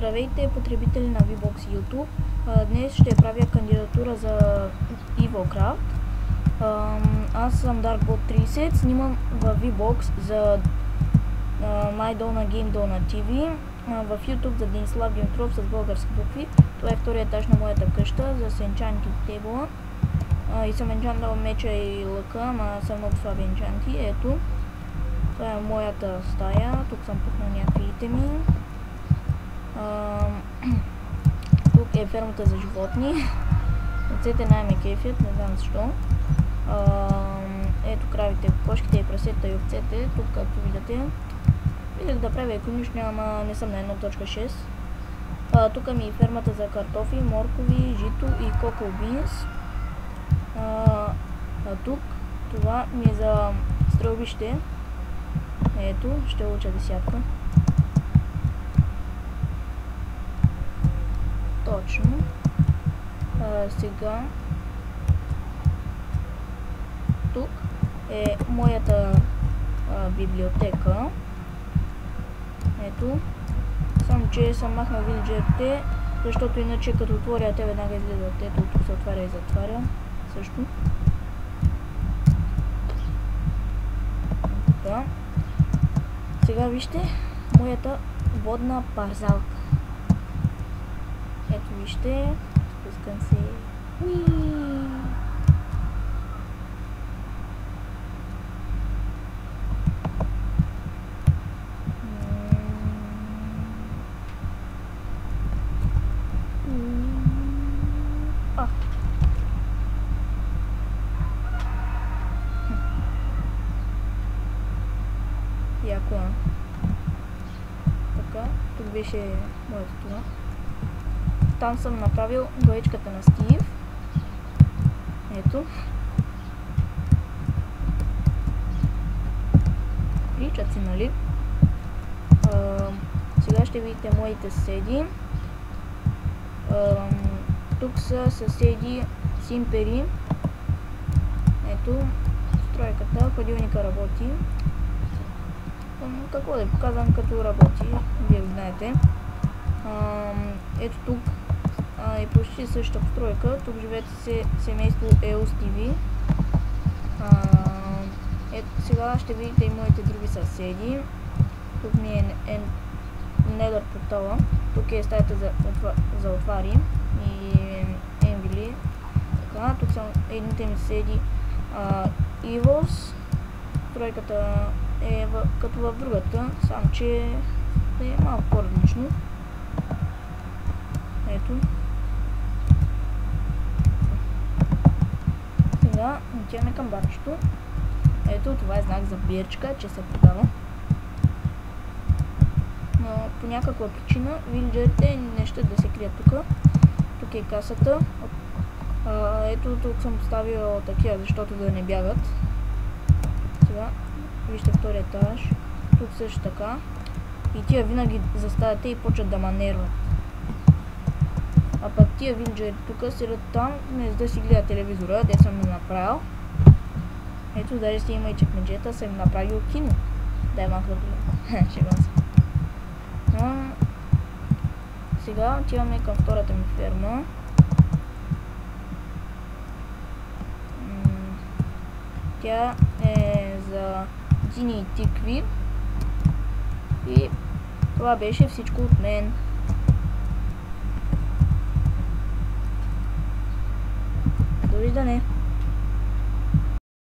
Здравейте, потребители на VBOX YouTube. Днес ще правя кандидатура за EvilCraft. Аз съм DarkBot30, снимам в VBOX за MyDona GameDona TV, в YouTube за Денислав Димитров с български букви. Това е втория етаж на моята къща за сенчанти тейбла. И съм енчантал меча и лъка, ама съм много слаби енчанти. Ето, това е моята стая, тук съм пукнал някакви итеми. Тук е фермата за животни. Оцете най-ме кефят, не знам защо. Ето кравите, кошките и прасета и овцете. Тук, както виждате, видях да правя конюшня, ама не съм на 1.6. Тук ми е фермата за картофи, моркови, жито и коко бинс. Тук това ми е за стрелбище. Ето, ще уча десятка. Точно. Сега тук е моята библиотека. Ето. Само че съм махнал вилджерите, защото иначе като отворя те веднага излизат. Ето, тук се отваря и затваря. Също. Така. Сега вижте моята водна парзалка. Ето вижте, спускам се. Яко. Така, тук беше моето това. Там съм направил главичката на Стив. Ето. Причат си, нали? Сега ще видите моите съседи. Тук са съседи Симпери. Ето. Стройката, хладилника работи. Какво да ви показвам като работи? Вие знаете. Ето тук е почти същата постройка. Тук живеете семейство EOS TV. Ето сега ще видите и моите други съседи. Тук ми е Nether портала. Тук е стаята за отвари и Енвили. Така, тук са едните ми съседи EVOS. Постройката е като в другата, само че е малко по-различно. Ето. Сега отиваме към барчето. Ето, това е знак за бирчка, че се продава. Но по някаква причина вилджерите не ще да се крият тук. Тук е касата. Ето, тук съм поставил такива, защото да не бягат. Сега вижте втория етаж. Тук също така. И тия винаги заставате и почват да манерват. А пък тия вилджери тук седят там, вместо да си гледат телевизора, де съм го направил. Ето, даже си има и чекмеджета, съм направил кино. Дай малко да гледам. Шегам се. Сега отиваме към втората ми ферма. Тя е за дини и тикви. И това беше всичко от мен. Довиждане!